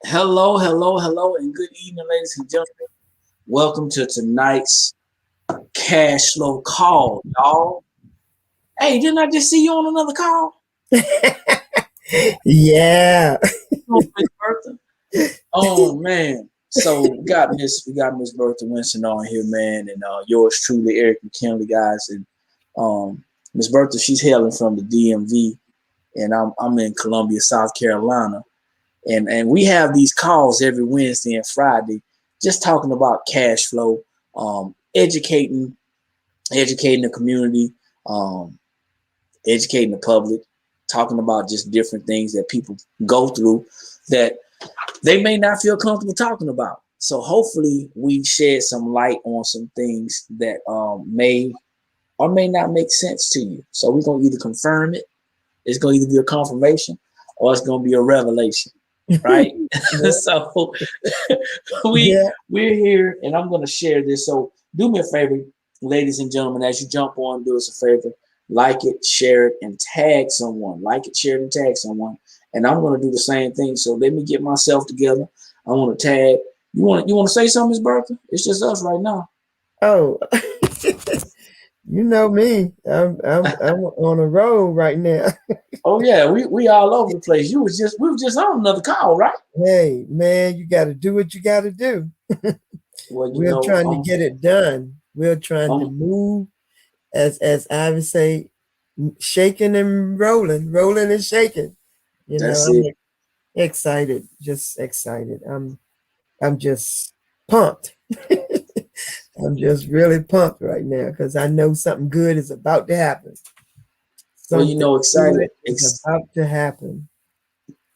Hello, hello, hello, and good evening, ladies and gentlemen. Welcome to tonight's cash flow call, y'all. Hey, didn't I just see you on another call? Yeah. Oh, Miss Bertha. Oh man. So we got Miss Bertha Winston on here, man, and yours truly, Eric McKinley, guys. And Miss Bertha, she's hailing from the DMV, and I'm in Columbia, South Carolina. And we have these calls every Wednesday and Friday, just talking about cash flow, educating the community, um, educating the public, talking about just different things that people go through that they may not feel comfortable talking about. So hopefully we shed some light on some things that may or may not make sense to you. So we're gonna either confirm it, it's gonna either be a confirmation, or it's gonna be a revelation, right? So we Yeah. we're here, and I'm going to share this. So do me a favor, ladies and gentlemen, as you jump on, do us a favor, like it, share it, and tag someone. Like it, share it, and tag someone. And I'm going to do the same thing. So let me get myself together. I want to tag. You want to say something, Miss Bertha? It's just us right now. Oh, you know me. I'm on a roll right now. Oh yeah, we all over the place. We were just on another call, right? Hey, man, you got to do what you got to do. Well, We're trying to get it done. We're trying to um, move, as I would say, shaking and rolling, rolling and shaking. that's I'm it. excited, just excited. I'm just pumped. I'm just really pumped right now because I know something good is about to happen. Well, Something excited. good is about to happen.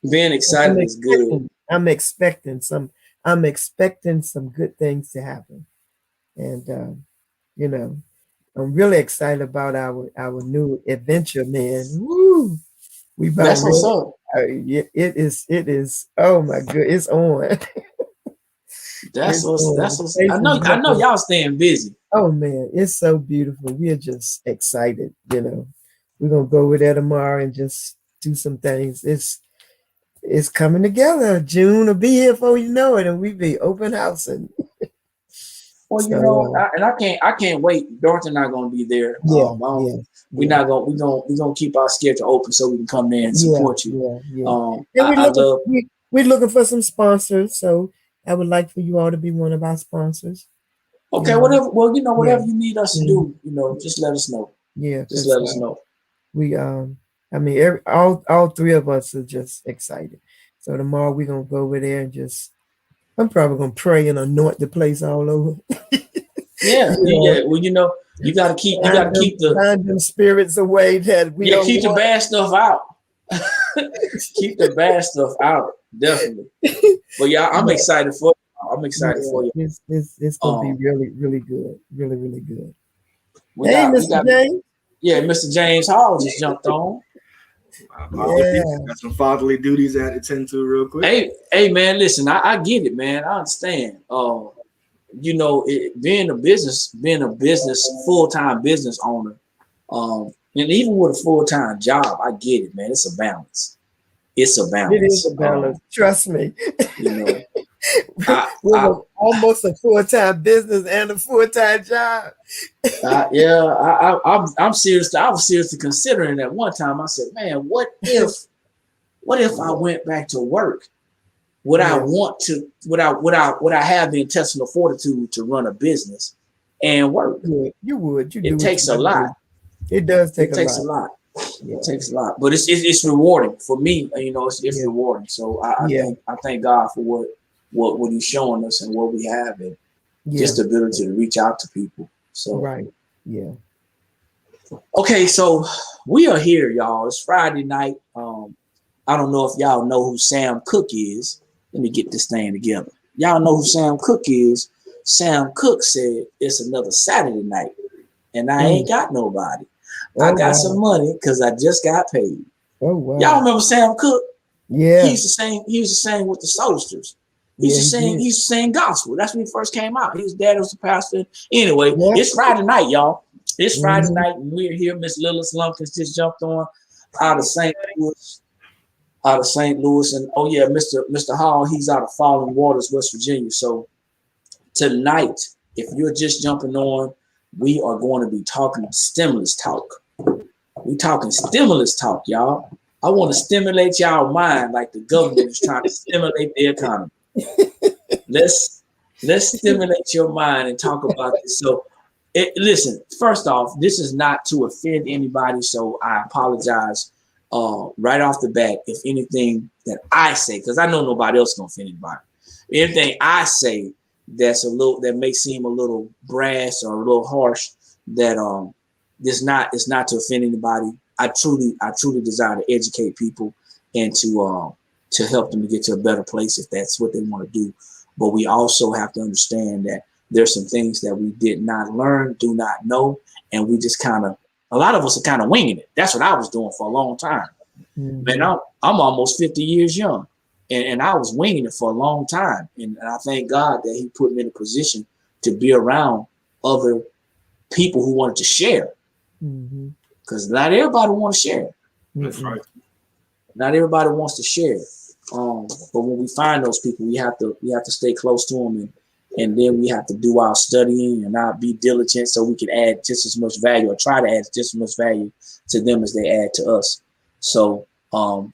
Being I'm excited is good. expecting. I'm expecting some. I'm expecting some good things to happen, and you know, I'm really excited about our new adventure, man. Woo! We about That's what's ready. up. Yeah, it is. It is. Oh my god! It's on. That's It's what's on. that's The what's place I is know I know looking. y'all staying busy. Oh man, it's so beautiful. We are just excited. We're gonna go over there tomorrow and just do some things. It's coming together. June will be here before you know it, and we be open housing. Well, So I can't wait. Dorothy and I gonna be there. yeah, yeah, We're yeah, not gonna we gonna keep our schedule open so we can come there and yeah, support you. yeah, yeah. And I love. we're looking for some sponsors. So I would like for you all to be one of our sponsors. You Okay, know, whatever. Well, yeah, whatever you need us to mhm, do, just let us know. yeah, Just because let us know. we I mean all three of us are just excited. So tomorrow we're gonna go over there and just I'm probably gonna pray and anoint the place all over. Yeah, You know, yeah. Well, you gotta keep the bind them spirits away that we yeah don't keep the want. bad stuff out. Keep the bad stuff out. Definitely. But yeah, I'm Yeah, excited for you. I'm excited yeah, for you. it's gonna be Um, really, really good. Really, really good. we Hey, got we Mr. got James. yeah, Mr. James Hall just jumped on. Apologies. Yeah. Got some fatherly duties I had to tend to real quick. Hey man, listen, I get it, man. I understand. Being a business full-time business owner, and even with a full-time job, I get it, man. It's a balance. It's a It is balance. a balance. Trust me. You know, I, With I, almost a full-time business and a full-time job. yeah, I'm serious. I was seriously considering that one time. I said, man, what if I went back to work? Would I Yeah, want to? Would I have the intestinal fortitude to run a business and work? you would. You would. You do It what you takes a got to lot. do. It does take It a takes a lot. lot. It Yeah, takes a lot, but it's rewarding for me. It's yeah, rewarding. So I yeah, think I thank God for what He's showing us and what we have, and yeah. just the ability to reach out to people. So Right. Yeah. okay, so we are here, y'all. It's Friday night. I don't know if y'all know who Sam Cooke is. Let me get this thing together. Y'all know who Sam Cooke is. Sam Cooke said it's another Saturday night, and I Mm. ain't got nobody. I Oh got some wow. money because I just got paid. Oh Y'all wow. remember Sam Cooke? He Yeah. used to sing. He used to sing with the Soulsters. He used Yeah. to He sing. did. He used to sing gospel. That's when he first came out. His dad was a pastor. Anyway, Yeah. it's Friday night, y'all. It's Friday Hmm. night, and we're here. Miss Lillis Lumpkins just jumped on out of St. Louis. out of St. Louis, and oh yeah, Mr. Hall, he's out of Fallen Waters, West Virginia. So tonight, if you're just jumping on, we are going to be talking stimulus talk. We talking stimulus talk, y'all. I want to stimulate y'all mind like the government is trying to stimulate the economy. Let's stimulate your mind and talk about this. So, listen. First off, this is not to offend anybody, so I apologize right off the bat if anything that I say, because I know nobody else gonna offend anybody. Anything I say that may seem a little brash or a little harsh, that it's not to offend anybody. I truly desire to educate people and to help them to get to a better place if that's what they want to do. But we also have to understand that there's some things that we did not learn, do not know, and we just a lot of us are kind of winging it. That's what I was doing for a long time. Mm-hmm. Man, I'm almost 50 years young, and I was winging it for a long time. And I thank God that He put me in a position to be around other people who wanted to share. Because not everybody wants to share. That's right. Not everybody wants to share. But when we find those people, we have to stay close to them, and then we have to do our studying and not be diligent so we can add just as much value, or try to add just as much value to them as they add to us. So to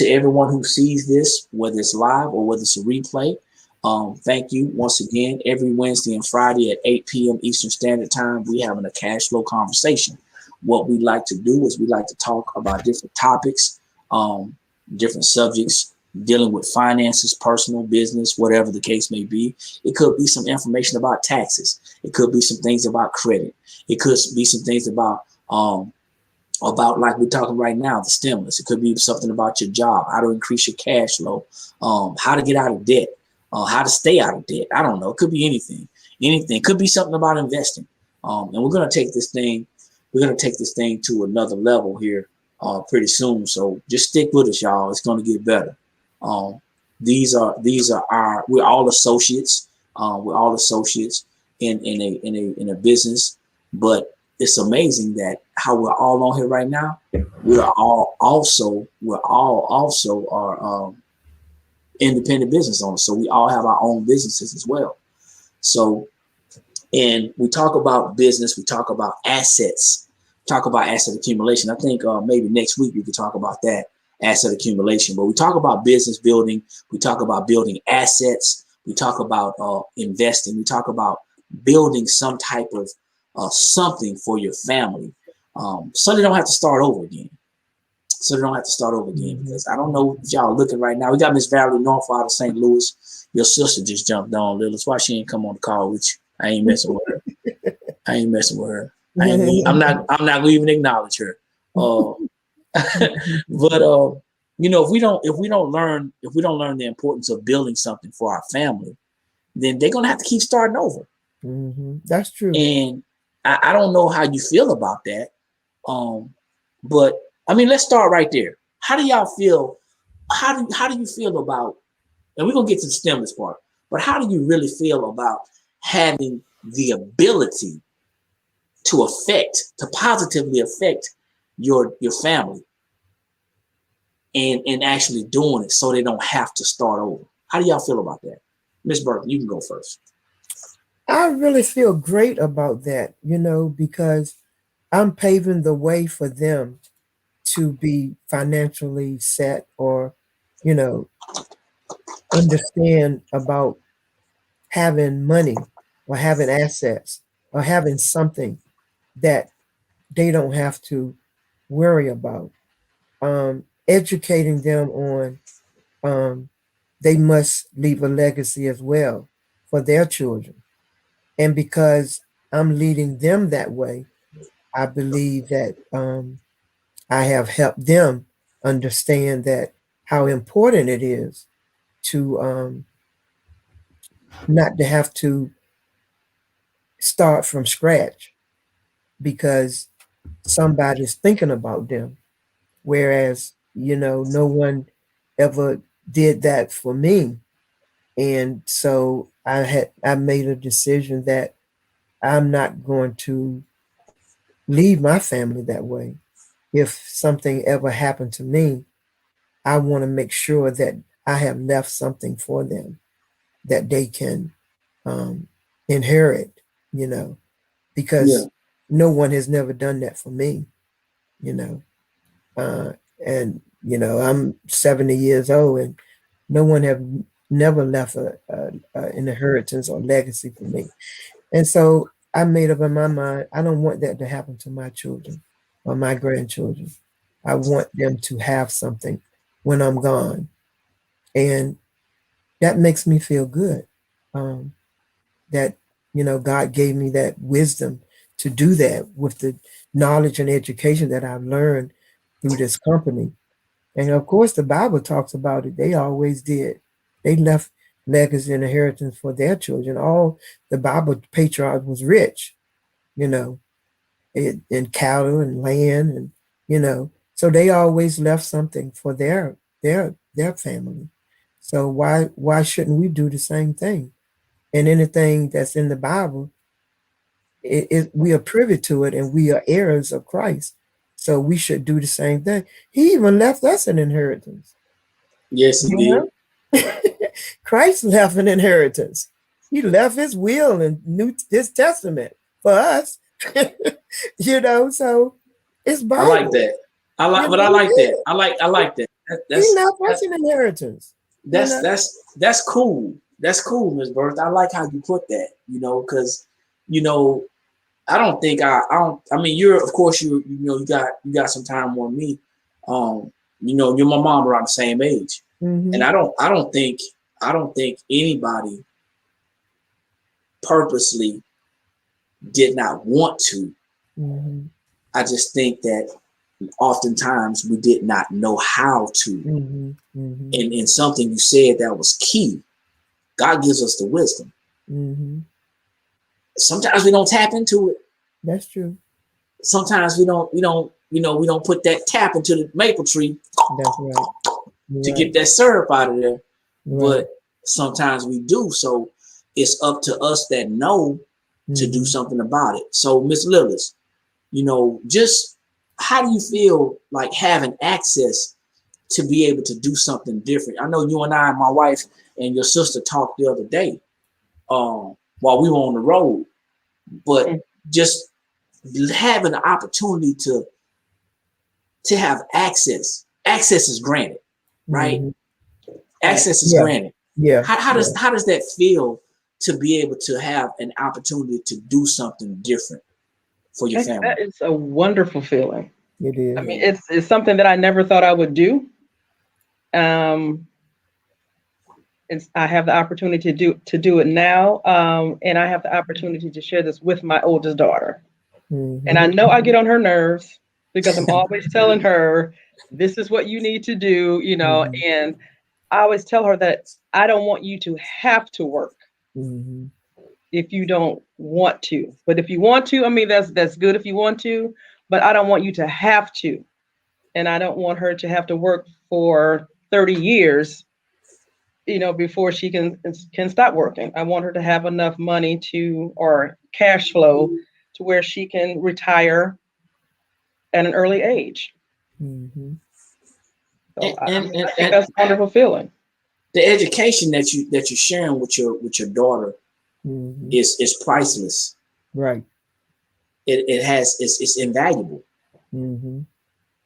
everyone who sees this, whether it's live or whether it's a replay, thank you once again. Every Wednesday and Friday at 8 p.m. Eastern Standard Time, we having a cash flow conversation. What we like to do is we like to talk about different topics, different subjects, dealing with finances, personal business, whatever the case may be. It could be some information about taxes. It could be some things about credit. It could be some things about like we're talking right now, the stimulus. It could be something about your job, how to increase your cash flow, how to get out of debt, how to stay out of debt. I don't know. It could be anything. Anything. It could be something about investing. And we're going to take this thing to another level here pretty soon. So just stick with us, y'all. It's going to get better. We're all associates. We're all associates in a business, but it's amazing that how we're all on here right now. We're all also are independent business owners. So we all have our own businesses as well. So, and we talk about business, we talk about assets, talk about asset accumulation. I think maybe next week we could talk about that, asset accumulation. But we talk about business building, we talk about building assets, we talk about investing, we talk about building some type of something for your family, so they don't have to start over again. Because I don't know if y'all looking right now. We got Miss Valerie North out of St. Louis. Your sister just jumped on, Lil. That's why she ain't come on the call with you. I ain't messing with her. I'm not gonna even acknowledge her. But if we don't learn the importance of building something for our family, then they're gonna have to keep starting over. That's true. And I don't know how you feel about that. But I mean, let's start right there. How do y'all feel? How do you feel about, and we're gonna get to the stimulus part, but how do you really feel about having the ability to positively affect your family and actually doing it so they don't have to start over? How do y'all feel about that? Miss Burton, you can go first. I really feel great about that, because I'm paving the way for them to be financially set, or, understand about having money or having assets or having something that they don't have to worry about. Educating them on they must leave a legacy as well for their children. And because I'm leading them that way, I believe that I have helped them understand that how important it is to not to have to start from scratch, because somebody's thinking about them. Whereas, no one ever did that for me. And so I made a decision that I'm not going to leave my family that way. If something ever happened to me, I want to make sure that I have left something for them that they can inherit, you know, Yeah. because no one has never done that for me, you know. Uh, and, you know, I'm 70 years old and no one have never left an inheritance or legacy for me. And so I made up in my mind, I don't want that to happen to my children or my grandchildren. I want them to have something when I'm gone. And that makes me feel good. Um, that, you know, God gave me that wisdom to do that with the knowledge and education that I've learned through this company. And of course, the Bible talks about it. They always did. They left legacy and inheritance for their children. All the Bible patriarchs was rich, you know, in cattle and land, and you know, so they always left something for their family. So why shouldn't we do the same thing? And anything that's in the Bible, we are privy to it, and we are heirs of Christ. So we should do the same thing. He even left us an inheritance. Yes, he did. Christ left an inheritance. He left his will and his testament for us. You know, so it's Bible. I like that. I like that. I like that. He left us an inheritance. That's cool. That's cool, Miss Bertha. I like how you put that. You know, because you know, I don't think I don't. I mean, you're of course you know you got some time on me. You know, you're my mom around the same age, and I don't think anybody purposely did not want to. I just think that oftentimes we did not know how to. And something you said that was key. God gives us the wisdom. Sometimes we don't tap into it. That's true. Sometimes we don't put that tap into the maple tree. That's right. To get that syrup out of there. But sometimes we do. So it's up to us that know to do something about it. So Miss Lillis, you know, just how do you feel like having access to be able to do something different? I know you and I, my wife and your sister talked the other day while we were on the road, but just having the opportunity to have access. Access is granted, right? Access is granted. Yeah. How does that feel to be able to have an opportunity to do something different for your family? That is a wonderful feeling. It is. I mean, it's something that I never thought I would do. I have the opportunity to do it now, and I have the opportunity to share this with my oldest daughter. And I know I get on her nerves because I'm always telling her, this is what you need to do, you know, and I always tell her that I don't want you to have to work if you don't want to. But if you want to, I mean, that's good if you want to, but I don't want you to have to. And I don't want her to have to work for 30 years, you know, before she can stop working. I want her to have enough money or cash flow to where she can retire at an early age. So I think that's a wonderful feeling. The education that you're sharing with your daughter is priceless. Right. It's invaluable.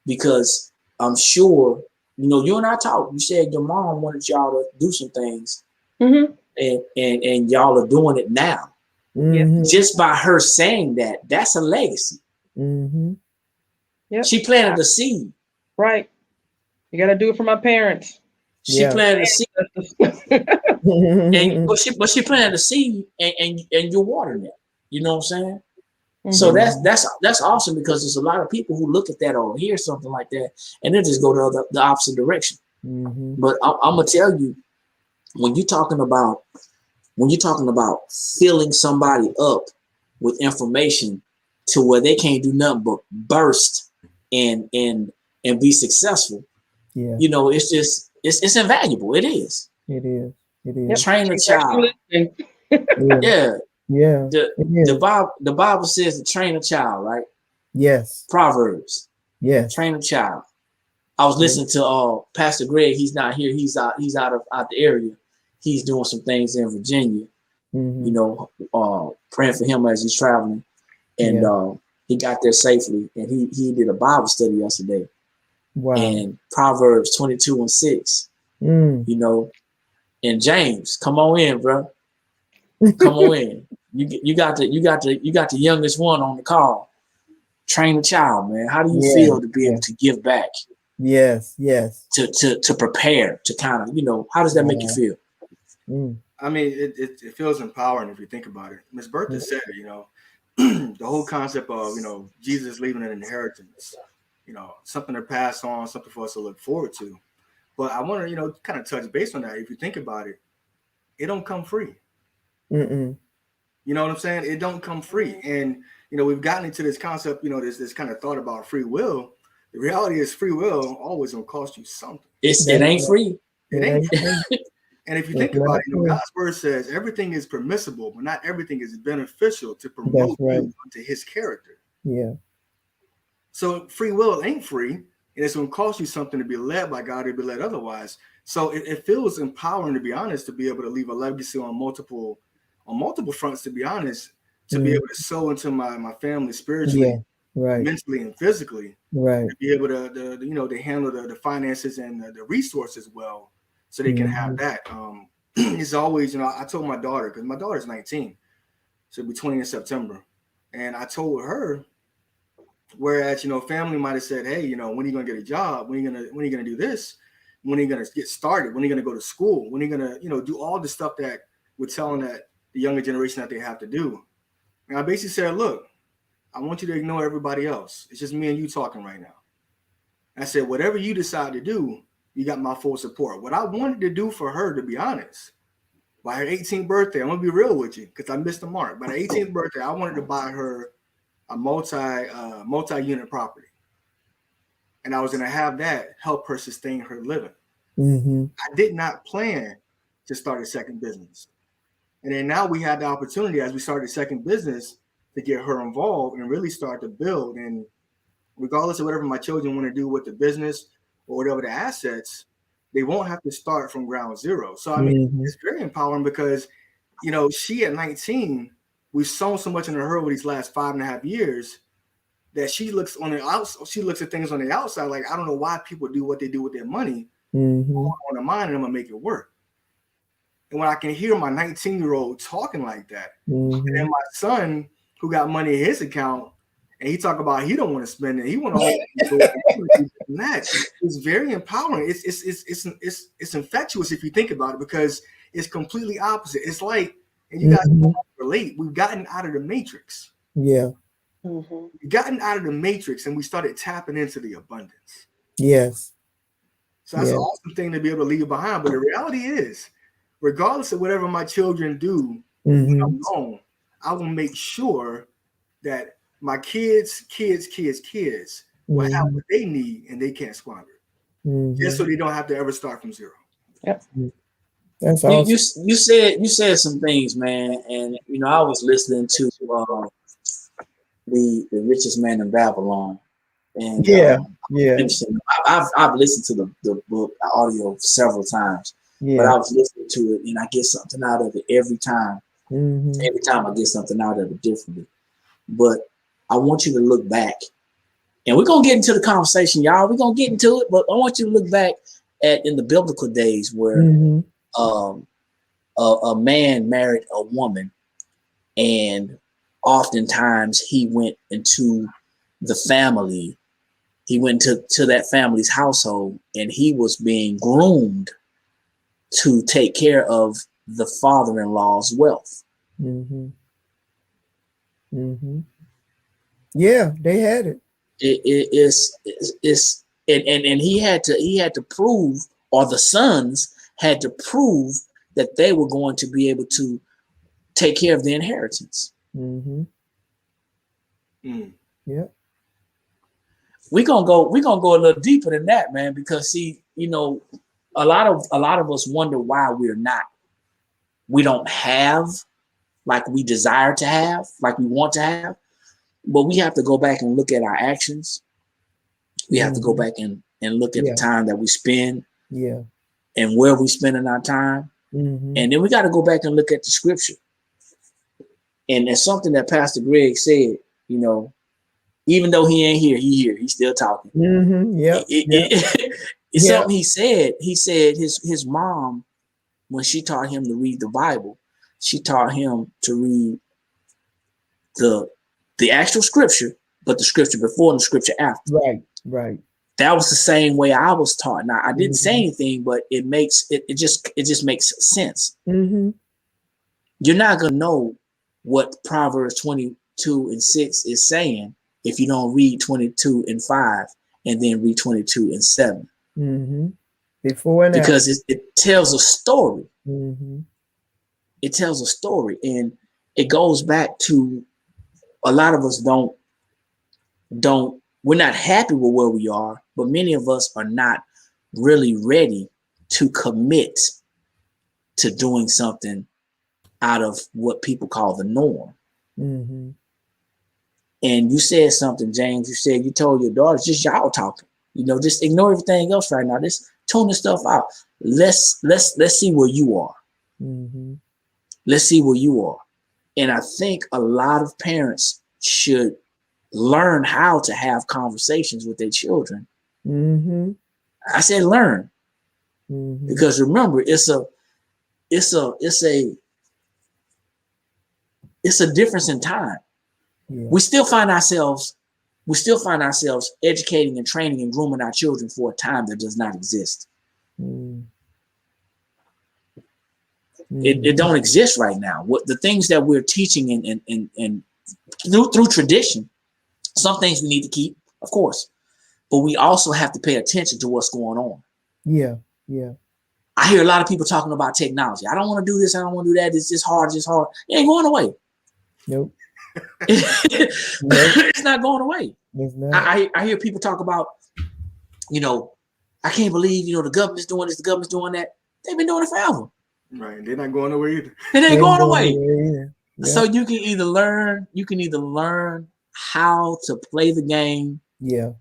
Because I'm sure, you know, you and I talked. You said your mom wanted y'all to do some things, and y'all are doing it now. Just by her saying that, that's a legacy. She planted a seed. Right. You got to do it for my parents. She planted a seed, but she planted a seed, and you're watering it. You know what I'm saying? So that's awesome, because there's a lot of people who look at that or hear something like that and then just go the opposite direction. But I'm gonna tell you, when you're talking about filling somebody up with information to where they can't do nothing but burst and be successful, you know, it's just it's invaluable. It is. It is. Train a child. Yeah. The Bible says to train a child, right? Yes. Proverbs. Yes. Train a child. I was listening to Pastor Greg. He's not here. He's out the area. He's doing some things in Virginia. You know, praying for him as he's traveling. And he got there safely. And he did a Bible study yesterday. Wow. And Proverbs 22:6. You know, and James, come on in, bro. Come on in. You got the youngest one on the call. Train a child, man. How do you feel to be able to give back? Yes. To prepare, to kind of, you know, how does that make you feel? I mean, it feels empowering if you think about it. Ms. Bertha said, you know, the whole concept of, you know, Jesus leaving an inheritance, you know, something to pass on, something for us to look forward to. But I want to, you know, kind of touch base on that. If you think about it, it don't come free. You know what I'm saying? It don't come free. And, you know, we've gotten into this concept, you know, this kind of thought about free will. The reality is free will always going to cost you something. It ain't free. It ain't free. And if you think about it, you know, God's word says everything is permissible, but not everything is beneficial to promote you to his character. Yeah. So free will ain't free, and it's going to cost you something to be led by God or be led otherwise. So it feels empowering, to be honest, to be able to leave a legacy on multiple fronts, to be honest, to be able to sow into my family spiritually, mentally, and physically, to be able to you know, to handle the finances and the resources well, so they can have that. It's always, you know, I told my daughter, because my daughter's 19, she'll be 20 in September, and I told her, whereas, you know, family might have said, hey, you know, when are you gonna get a job? When are you gonna do this? When are you gonna get started? When are you gonna go to school? When are you gonna, you know, do all the stuff that we're telling that the younger generation that they have to do? And I basically said, look, I want you to ignore everybody else. It's just me and you talking right now. And I said, whatever you decide to do, you got my full support. What I wanted to do for her, to be honest, by her 18th birthday, I'm gonna be real with you, because I missed the mark. By her 18th birthday, I wanted to buy her a multi-unit property. And I was gonna have that help her sustain her living. I did not plan to start a second business. And then now we had the opportunity, as we started a second business, to get her involved and really start to build. And regardless of whatever my children want to do with the business or whatever the assets, they won't have to start from ground zero. So I mean, it's very empowering, because, you know, she at 19, we've sown so much into her over these last 5.5 years that she looks on the outside. She looks at things on the outside like, I don't know why people do what they do with their money. On the mind, and I'm gonna make it work. And when I can hear my 19-year-old talking like that, and then my son, who got money in his account, and he talk about he don't want to spend it, he want to do that. It's very empowering. It's infectious if you think about it, because it's completely opposite. It's like, and you guys relate, we've gotten out of the matrix. Yeah. We've gotten out of the matrix, and we started tapping into the abundance. Yes. So that's an awesome thing to be able to leave behind. But the reality is, regardless of whatever my children do when I'm gone, I will make sure that my kids will have what they need, and they can't squander it. Just so they don't have to ever start from zero. Yep. That's awesome. You said some things, man, and you know, I was listening to the richest man in Babylon, and I've listened to the book, the audio several times, but I was listening to it, and I get something out of it every time. Every time I get something out of it differently. But I want you to look back, and we're gonna get into the conversation, y'all. We're gonna get into it, but I want you to look back at in the biblical days where a man married a woman, and oftentimes he went into the family. He went to that family's household, and he was being groomed to take care of the father-in-law's wealth. Yeah, they had it. It's and he had to prove, or the sons had to prove, that they were going to be able to take care of the inheritance. Yeah. We're gonna go a little deeper than that, man, because see, you know, a lot of us wonder why we don't have like we desire to have, like we want to have. But we have to go back and look at our actions. We have to go back and and look at Yeah. the time that we spend Yeah. and where we spending our time. Mm-hmm. And then we got to go back and look at the scripture. And it's something that Pastor Greg said, you know, even though he ain't here, he here. He's still talking. Mm-hmm. Yeah. It's something he said. He said his mom, when she taught him to read the Bible, she taught him to read the actual scripture, but the scripture before and the scripture after. Right. Right. That was the same way I was taught. Now I didn't say Mm-hmm. anything, but it just makes sense. Mm-hmm. You're not gonna know what Proverbs 22:6 is saying if you don't read 22:5 and then read 22:7. Mm-hmm. Before and because it tells a story. Mm-hmm. It tells a story, and it goes back to a lot of us we're not happy with where we are, but many of us are not really ready to commit to doing something out of what people call the norm. Mm-hmm. And you said something, James. You told your daughters, just y'all talking. You know, just ignore everything else right now. Just tune this stuff out. Let's see where you are. Mm-hmm. Let's see where you are. And I think a lot of parents should learn how to have conversations with their children. Mm-hmm. I said learn, Mm-hmm. because remember, it's a difference in time. Yeah. We still find ourselves educating and training and grooming our children for a time that does not exist. Mm-hmm. It don't exist right now. What the things that we're teaching and through tradition, some things we need to keep, of course, but we also have to pay attention to what's going on. Yeah. Yeah. I hear a lot of people talking about technology. I don't want to do this. I don't want to do that. It's just hard. It ain't going away. Nope. It's not going away. It's not. I hear people talk about, you know, I can't believe, you know, the government's doing this, the government's doing that. They've been doing it forever. Right. They're not going nowhere either. It ain't going away. Yeah. So you can either learn how to play the game, Yeah.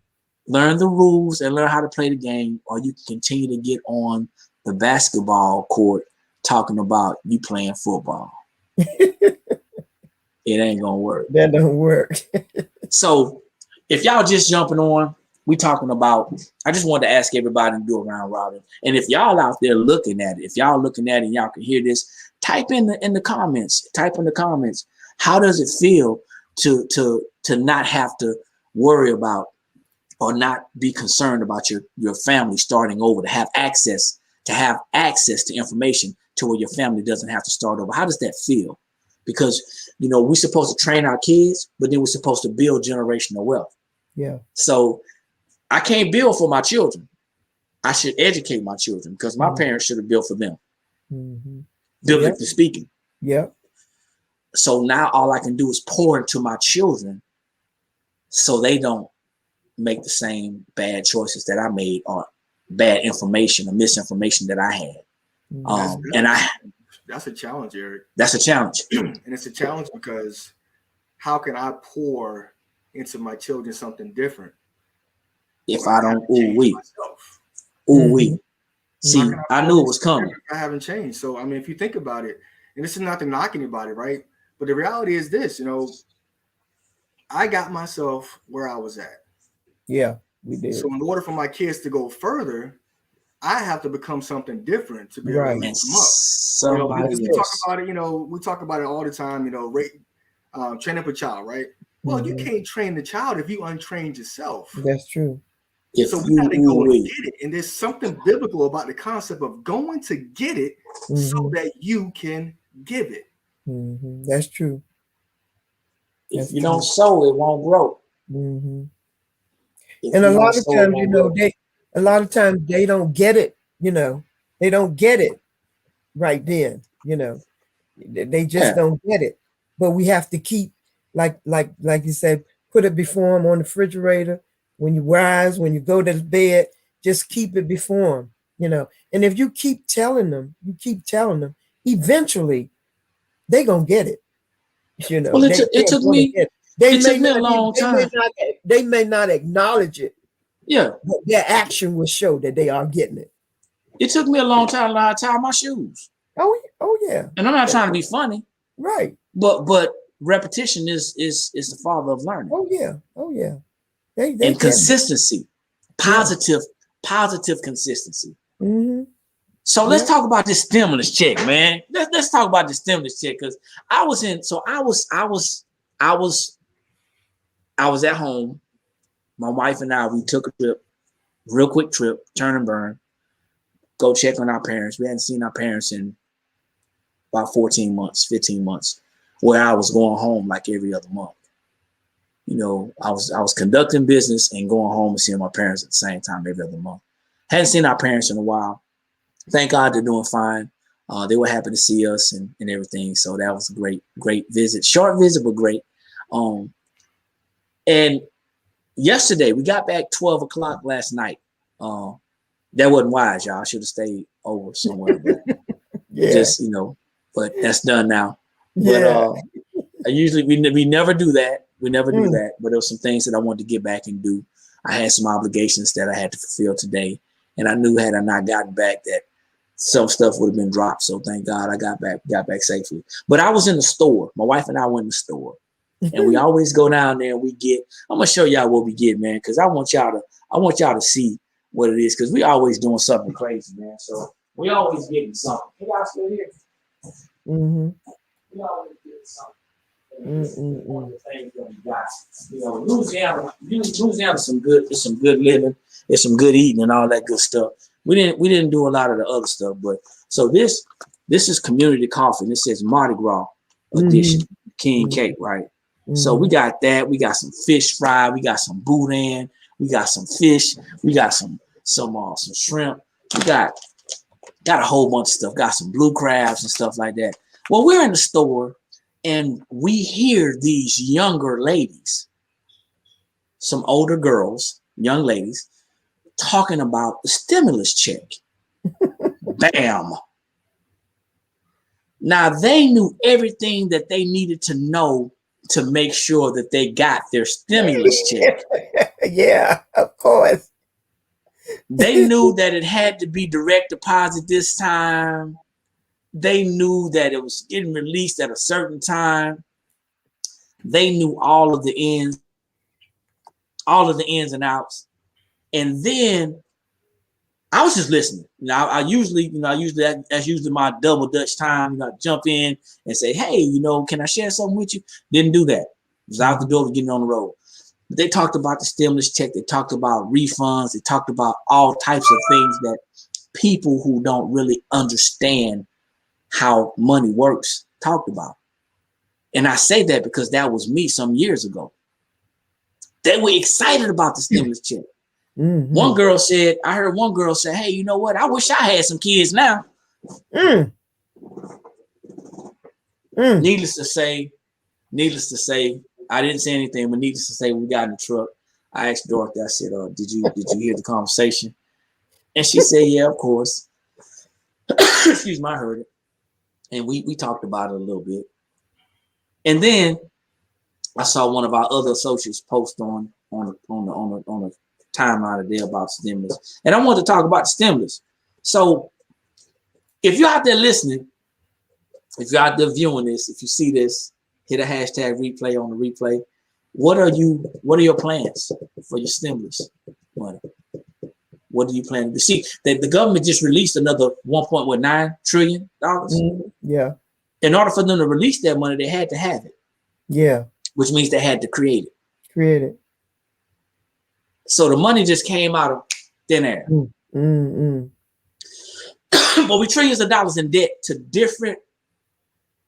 learn the rules and learn how to play the game, or you can continue to get on the basketball court talking about you playing football. It ain't gonna work. That don't work. So if y'all just jumping on, we talking about, I just wanted to ask everybody to do a round robin. And if y'all out there looking at it, and y'all can hear this, type in the comments, how does it feel to not have to worry about or not be concerned about your family starting over, to have access to information to where your family doesn't have to start over? How does that feel? Because, you know, we're supposed to train our kids, but then we're supposed to build generational wealth. Yeah. So I can't build for my children. I should educate my children, because my parents should have built for them, biblically speaking. Yeah. So now all I can do is pour into my children so they don't make the same bad choices that I made, or bad information or misinformation that I had. That's a challenge, Eric. That's a challenge. And it's a challenge because how can I pour into my children something different if I don't, myself? See, I knew it was coming. I haven't changed. So, I mean, if you think about it, and this is not to knock anybody, right? But the reality is this, you know, I got myself where I was at. Yeah, we did. So in order for my kids to go further, I have to become something different to be able to lift them up. We talk about it, you know, we talk about it all the time, you know, train up a child, right? Well, you can't train the child if you untrained yourself. That's true. So we got to go and get it. And there's something biblical about the concept of going to get it so that you can give it. That's true. If you don't sow, it won't grow. And a lot of times, you know, they don't get it, you know, they don't get it right then, you know, they just don't get it. But we have to keep, like you said, put it before them on the refrigerator. When you rise, when you go to bed, just keep it before them, you know. And if you keep telling them, eventually they're going to get it, you know. Well, it took me a long time. They may not acknowledge it, Yeah. But their action will show that they are getting it. It took me a long time to learn how to tie my shoes. Oh yeah. And I'm not trying to be funny. Right. But repetition is the father of learning. Oh yeah. They and consistency, positive consistency. Mm-hmm. So let's talk about this stimulus check, man. Let's talk about the stimulus check because I was at home. My wife and I, we took a trip, real quick trip, turn and burn, go check on our parents. We hadn't seen our parents in about 14 months, 15 months, where I was going home like every other month. You know, I was conducting business and going home and seeing my parents at the same time every other month. Hadn't seen our parents in a while. Thank God they're doing fine. They were happy to see us and everything. So that was a great visit. Short visit, but great. And yesterday, we got back 12 o'clock last night. That wasn't wise, y'all. I should have stayed over somewhere. But just, you know, but that's done now. Yeah. But we never do that. We never do that. But there were some things that I wanted to get back and do. I had some obligations that I had to fulfill today. And I knew had I not gotten back that some stuff would have been dropped. So thank God I got back safely. But I was in the store. My wife and I went in the store. And we always go down there and we get, I'm gonna show y'all what we get, man, because I want y'all to see what it is, because we always doing something crazy, man. So we always getting something. Can y'all still hear? Mm-hmm. We always getting something. One of the things that we got. You know, Louisiana some good living, it's some good eating and all that good stuff. We didn't do a lot of the other stuff, but so this is community coffee. This says Mardi Gras edition, King Cake, right? So we got that. We got some fish fry. We got some boudin. We got some fish. We got some shrimp. We got a whole bunch of stuff. Got some blue crabs and stuff like that. Well, we're in the store and we hear these younger ladies, some older girls, young ladies, talking about the stimulus check. Bam. Now they knew everything that they needed to know to make sure that they got their stimulus check. Yeah, of course. They knew that it had to be direct deposit this time. They knew that it was getting released at a certain time. They knew all of the ins and outs. And then I was just listening. You know, that's usually my double Dutch time. You know, I jump in and say, hey, you know, can I share something with you? Didn't do that. Was out the door, getting on the road. But they talked about the stimulus check. They talked about refunds. They talked about all types of things that people who don't really understand how money works talked about. And I say that because that was me some years ago. They were excited about the stimulus check. Mm-hmm. I heard one girl say, hey, you know what? I wish I had some kids now. Needless to say, I didn't say anything, but needless to say, we got in the truck. I asked Dorothy, I said, did you hear the conversation? And she said, yeah, of course. Excuse me, I heard it. And we talked about it a little bit. And then I saw one of our other associates post on a timeline today about stimulus. And I wanted to talk about the stimulus. So if you're out there listening, if you're out there viewing this, if you see this, hit a hashtag replay on the replay. What are your plans for your stimulus money? What do you plan to see? That the government just released another $1.9 trillion. Yeah. In order for them to release that money, they had to have it. Yeah. Which means they had to create it. So the money just came out of thin air. But we trillions of dollars in debt to different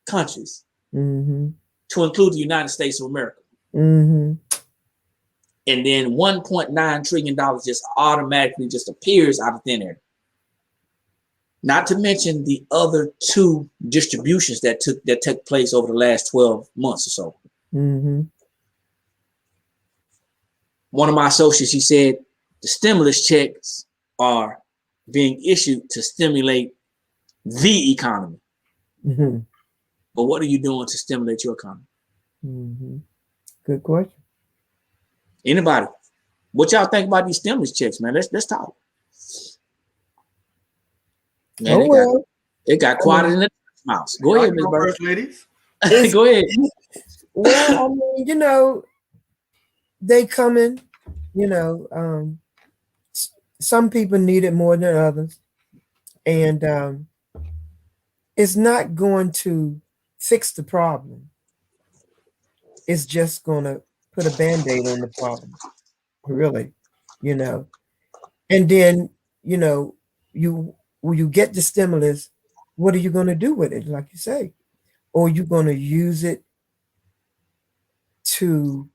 countries, to include the United States of America. And then $1.9 trillion just automatically just appears out of thin air. Not to mention the other two distributions that took place over the last 12 months or so. One of my associates, he said, the stimulus checks are being issued to stimulate the economy. But what are you doing to stimulate your economy? Good question. Anybody? What y'all think about these stimulus checks, man? Let's talk. Man, it got quiet in the mouse. Go ahead, Ms. Burke. Ladies. Go ahead. Well, I mean, they coming, some people need it more than others. And it's not going to fix the problem. It's just going to put a Band-Aid on the problem, really, And then, when you get the stimulus, what are you going to do with it, like you say? Or you're going to use it to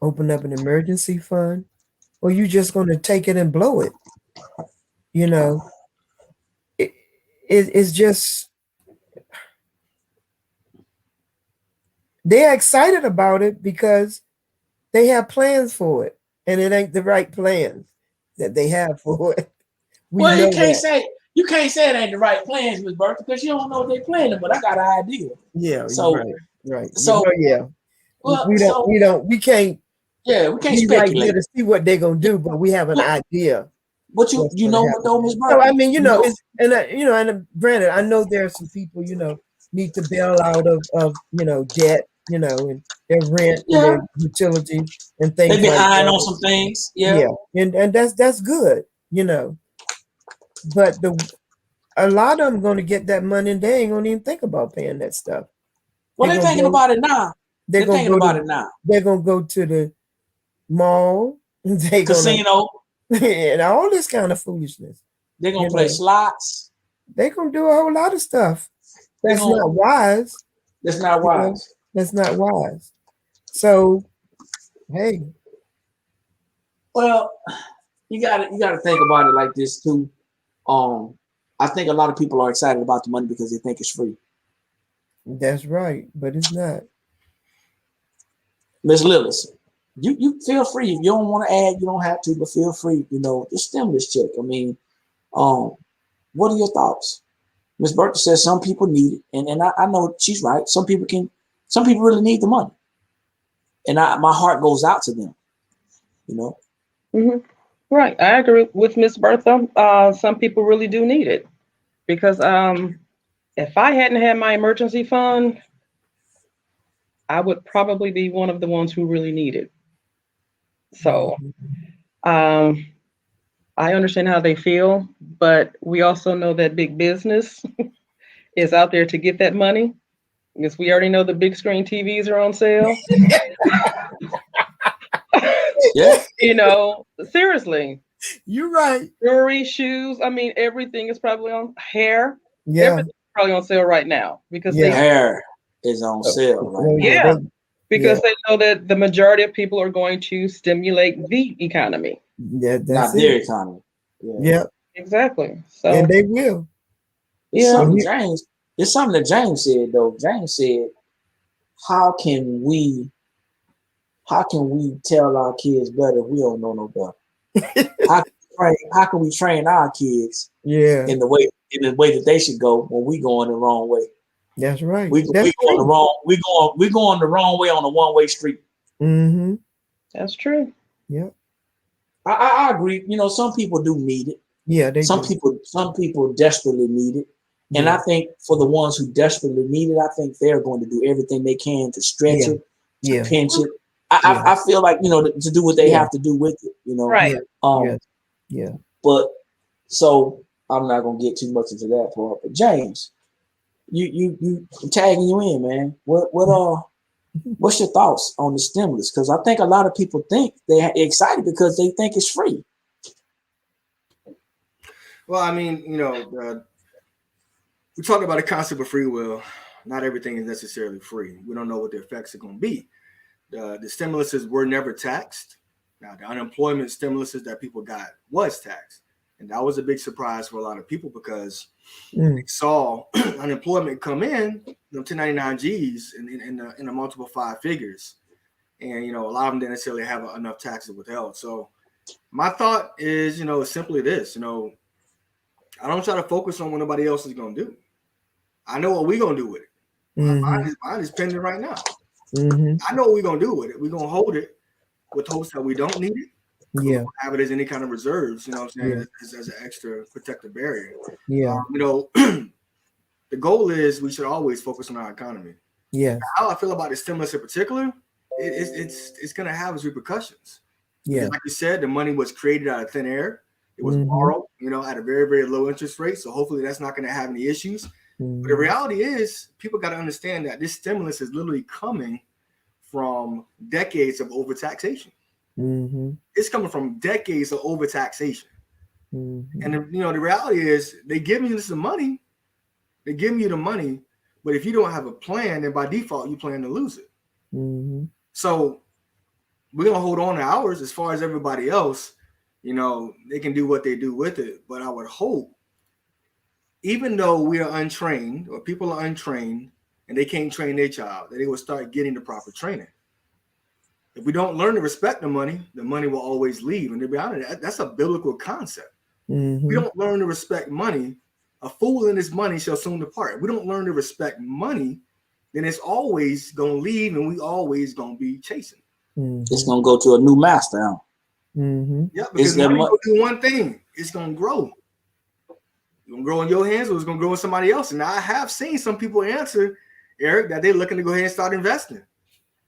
open up an emergency fund, or you just going to take it and blow it? It's just, they're excited about it because they have plans for it, and it ain't the right plans that they have for it. Well, you can't say it ain't the right plans, Ms. Burke, because you don't know what they're planning. But I got an idea. Yeah. So right. So yeah. Well, we can't. Yeah, we can't be speculate. Right here to see what they're gonna do, but we have an idea. But you know what though, Ms. Burke? So I mean, and granted, I know there are some people, need to bail out of debt, and their rent, and their utilities and things. They've been like eyeing that. on some things. Yeah. And that's good, But a lot of them going to get that money and they ain't going to even think about paying that stuff. Well, they're thinking about it now. They're thinking about it now. They're going to go to the mall, casino, and all this kind of foolishness. They're going to play slots. They're going to do a whole lot of stuff. That's not wise. That's not wise. That's not wise. So, hey. Well, you got to think about it like this too. I think a lot of people are excited about the money because they think it's free. That's right, but it's not. Ms. Lillis, you feel free. If you don't want to add, you don't have to, but feel free. The stimulus check. I mean, what are your thoughts? Ms. Burke says some people need it, and I know she's right. Some people really need the money, and my heart goes out to them. Mm-hmm. Right, I agree with Miss Bertha. Some people really do need it because if I hadn't had my emergency fund, I would probably be one of the ones who really need it. So I understand how they feel, but we also know that big business is out there to get that money because we already know the big screen TVs are on sale. Yeah. Seriously. You're right. Jewelry, shoes. I mean, everything is probably on hair. Yeah. Everything's probably on sale right now because hair is on sale right now. Yeah. Because they know that the majority of people are going to stimulate the economy. Yeah, not their economy. Yeah. Exactly. So and they will. It's something that James said though. James said, how can we tell our kids better if we don't know no better? How can we train our kids in the way that they should go when we going the wrong way? That's right. We going the wrong way on a one-way street. Mm-hmm. That's true. Yeah. I agree. Some people do need it. Yeah, some people desperately need it. And I think for the ones who desperately need it, I think they're going to do everything they can to stretch it, to pinch it. I feel like, to do what they have to do with it, Right. Yeah. But so I'm not gonna get too much into that part. But James, you I'm tagging you in, man. What's your thoughts on the stimulus? Because I think a lot of people think they're excited because they think it's free. Well, I mean, we talk about the concept of free will. Not everything is necessarily free. We don't know what the effects are going to be. The stimuluses were never taxed. Now, the unemployment stimuluses that people got was taxed. And that was a big surprise for a lot of people because they saw unemployment come in, 1099 Gs in a multiple five figures. And, a lot of them didn't necessarily have enough taxes withheld. So my thought is, simply this, I don't try to focus on what nobody else is going to do. I know what we're going to do with it. Mine is pending right now. Mm-hmm. I know what we're going to do with it. We're going to hold it with hopes that we don't need it. Yeah. We'll have it as any kind of reserves, you know what I'm saying, Yeah. as an extra protective barrier. Yeah. You know, the goal is we should always focus on our economy. Yes. How I feel about the stimulus in particular, it's going to have its repercussions. Yeah. Because like you said, the money was created out of thin air. It was Mhm. borrowed, you know, at a very, very low interest rate. So hopefully that's not going to have any issues. Mhm. But the reality is, people got to understand that this stimulus is literally coming from decades of overtaxation. Mhm. It's coming from decades of overtaxation. Mhm. And you know, the reality is, they giving you some money. They're giving you the money, but if you don't have a plan, then by default you plan to lose it. Mhm. So we're gonna hold on to ours. As far as everybody else, you know, they can do what they do with it. But I would hope, even though we are untrained or people are untrained and they can't train their child, that they will start getting the proper training. If we don't learn to respect the money will always leave. And to be honest, that's a biblical concept. Mhm. We don't learn to respect money, a fool in his money shall soon depart. If we don't learn to respect money, then it's always gonna leave, and we always gonna be chasing. Mhm. It's gonna go to a new master. Huh? Mhm. Yeah, because money gonna do one thing: it's gonna grow. It's gonna grow in your hands, or it's gonna grow in somebody else. And I have seen some people answer, Eric, that they're looking to go ahead and start investing.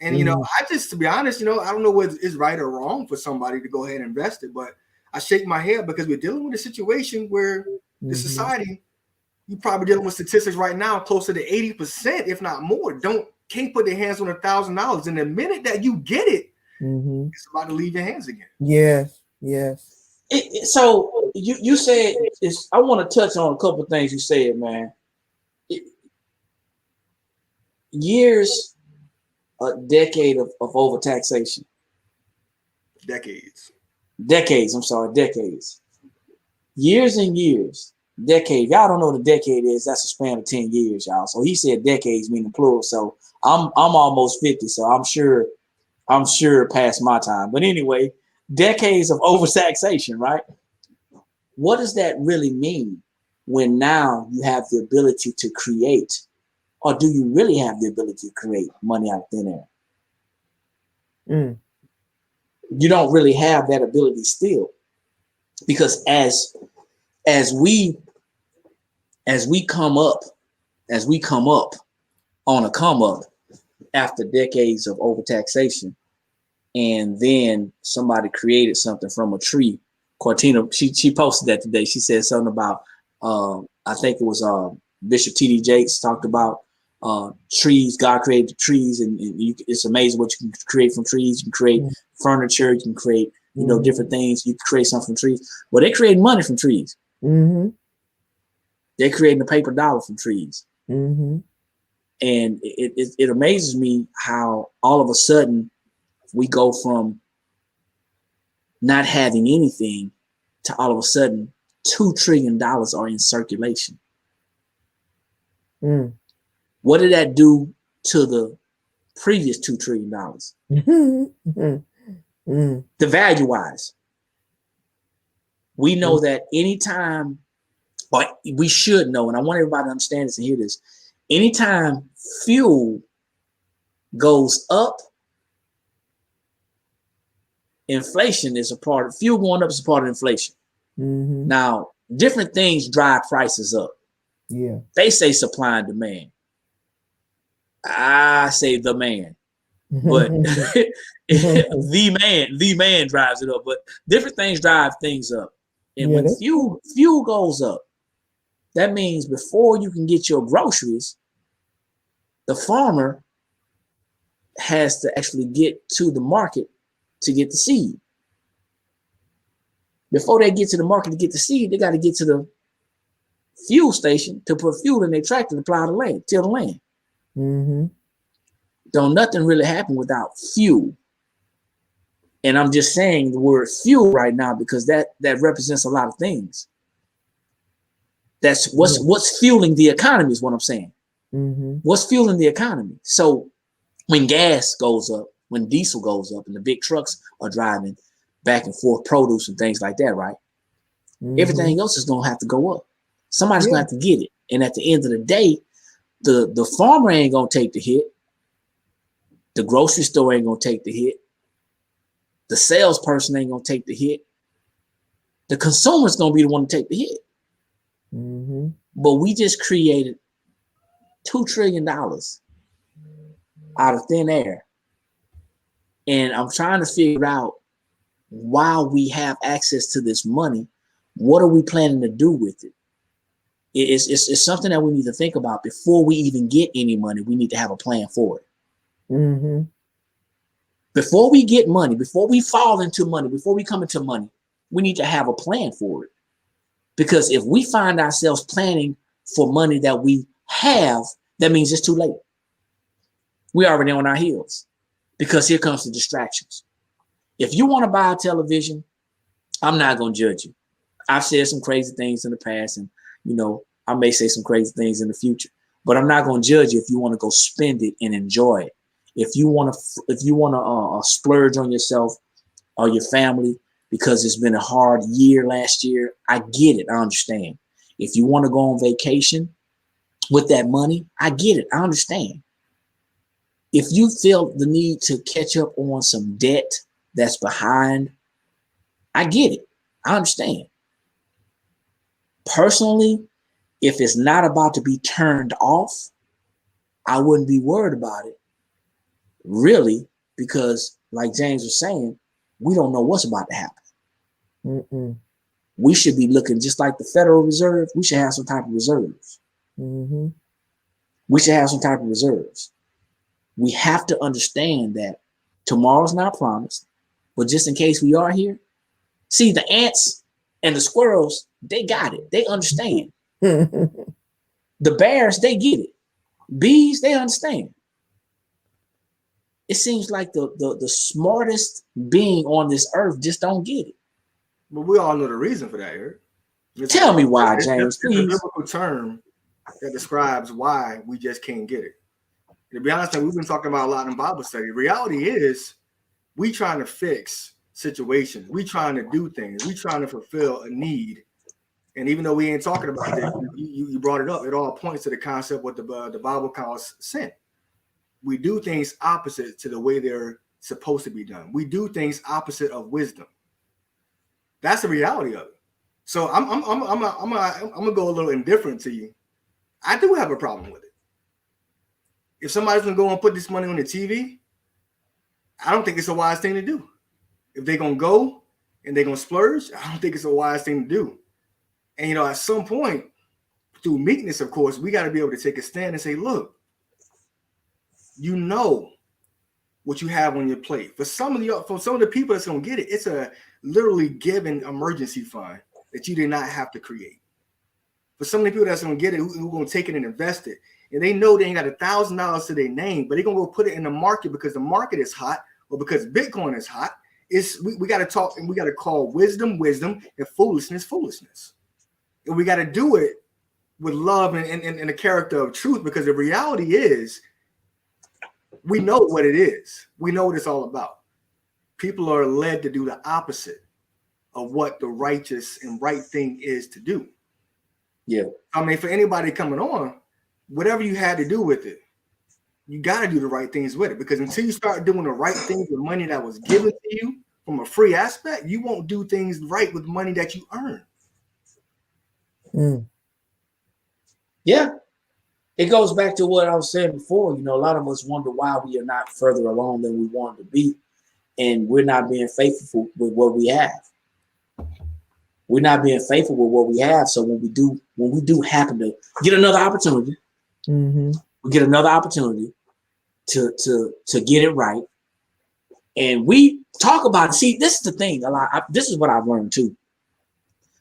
And you know, I just, to be honest, you know, I don't know what is right or wrong for somebody to go ahead and invest it, but I shake my head because we're dealing with a situation where the society, you're probably dealing with statistics right now closer to 80%, if not more, can't put their hands on $1,000. And the minute that you get it, it's about to leave your hands again. Yes, yes. So you said, I want to touch on a couple of things you said, man. Years, a decade of overtaxation. Decades. I'm sorry, decades. Years and years. Decade. Y'all don't know what a decade is. That's a span of 10 years, y'all. So he said decades meaning plural. So I'm almost 50, so I'm sure past my time. But anyway, decades of overtaxation, right? What does that really mean when now you have the ability to create, or do you really have the ability to create money out of thin air? You don't really have that ability still, because as we come up on a come up after decades of overtaxation, and then somebody created something from a tree. Cortina, she posted that today. She said something about I think it was Bishop T.D. Jakes talked about trees. God created the trees, and it's amazing what you can create from trees. You can create furniture. You can create different things. You can create something from trees. Well, they create money from trees. They're creating a paper dollar from trees. And it amazes me how all of a sudden we go from not having anything to all of a sudden $2 trillion are in circulation. What did that do to the previous $2 trillion? The value wise, we know that anytime, or we should know, and I want everybody to understand this and hear this, anytime fuel goes up, inflation is a part of fuel going up is a part of inflation. Now, different things drive prices up. Yeah. They say supply and demand. I say the man. But the man drives it up. But different things drive things up. And when fuel goes up, that means before you can get your groceries, the farmer has to actually get to the market to get the seed. Before they get to the market to get the seed, they got to get to the fuel station to put fuel in their tractor to plow the land, till the land. Don't nothing really happen without fuel. And I'm just saying the word fuel right now because that represents a lot of things. That's what's fueling the economy is what I'm saying. What's fueling the economy? So when gas goes up, when diesel goes up, and the big trucks are driving back and forth produce and things like that, right? Everything else is gonna have to go up. Somebody's gonna have to get it. And at the end of the day, the farmer ain't gonna take the hit. The grocery store ain't gonna take the hit. The salesperson ain't gonna take the hit. The consumer's gonna be the one to take the hit. Mm-hmm. But we just created $2 trillion out of thin air. And I'm trying to figure out, while we have access to this money, what are we planning to do with it? It's something that we need to think about before we even get any money. We need to have a plan for it. Mm-hmm. Before we get money, before we fall into money, before we come into money, we need to have a plan for it. Because if we find ourselves planning for money that we have, that means it's too late. We're already on our heels, because here comes the distractions. If you want to buy a television, I'm not going to judge you. I've said some crazy things in the past, and I may say some crazy things in the future, but I'm not going to judge you if you want to go spend it and enjoy it. If you want to splurge on yourself or your family because it's been a hard year last year, I get it. I understand. If you want to go on vacation with that money, I get it. I understand. If you feel the need to catch up on some debt that's behind, I get it. I understand. Personally, if it's not about to be turned off, I wouldn't be worried about it, really, because like James was saying, we don't know what's about to happen. Mm-mm. We should be looking just like the Federal Reserve. We should have some type of reserves. Mm-hmm. We should have some type of reserves. We have to understand that tomorrow's not promised, but just in case we are here, see, the ants and the squirrels, they got it. They understand. The bears, they get it. Bees, they understand. It seems like the smartest being on this earth just don't get it. But we all know the reason for that, Eric. Tell me why, James, it's a biblical term that describes why we just can't get it. To be honest, we've been talking about a lot in Bible study. The reality is, we trying to fix situations. We trying to do things. We trying to fulfill a need. And even though we ain't talking about this, you brought it up. It all points to the concept what the Bible calls sin. We do things opposite to the way they're supposed to be done. We do things opposite of wisdom. That's the reality of it. So I'm gonna go a little indifferent to you. I do have a problem with it. If somebody's gonna go and put this money on the TV, I don't think it's a wise thing to do. If they're gonna go and they're gonna splurge, I don't think it's a wise thing to do. And at some point, through meekness, of course, we got to be able to take a stand and say, look, what you have on your plate. For some of the people that's gonna get it, it's a literally given emergency fund that you did not have to create. For some of the people that's gonna get it, who are gonna take it and invest it, and they know they ain't got $1,000 to their name, but they're gonna go put it in the market because the market is hot, or because Bitcoin is hot. We got to talk, and we got to call wisdom, and foolishness. And we got to do it with love and a character of truth, because the reality is, we know what it is. We know what it's all about. People are led to do the opposite of what the righteous and right thing is to do. Yeah. I mean, for anybody coming on, whatever you had to do with it, you got to do the right things with it, because until you start doing the right things with money that was given to you from a free aspect, you won't do things right with money that you earn. Mm. Yeah. It goes back to what I was saying before. A lot of us wonder why we are not further along than we want to be, and we're not being faithful with what we have. We're not being faithful with what we have. So when we do happen to get another opportunity, Mm-hmm. we get another opportunity to get it right, and we talk about it. See, this is the thing. This is what I've learned too.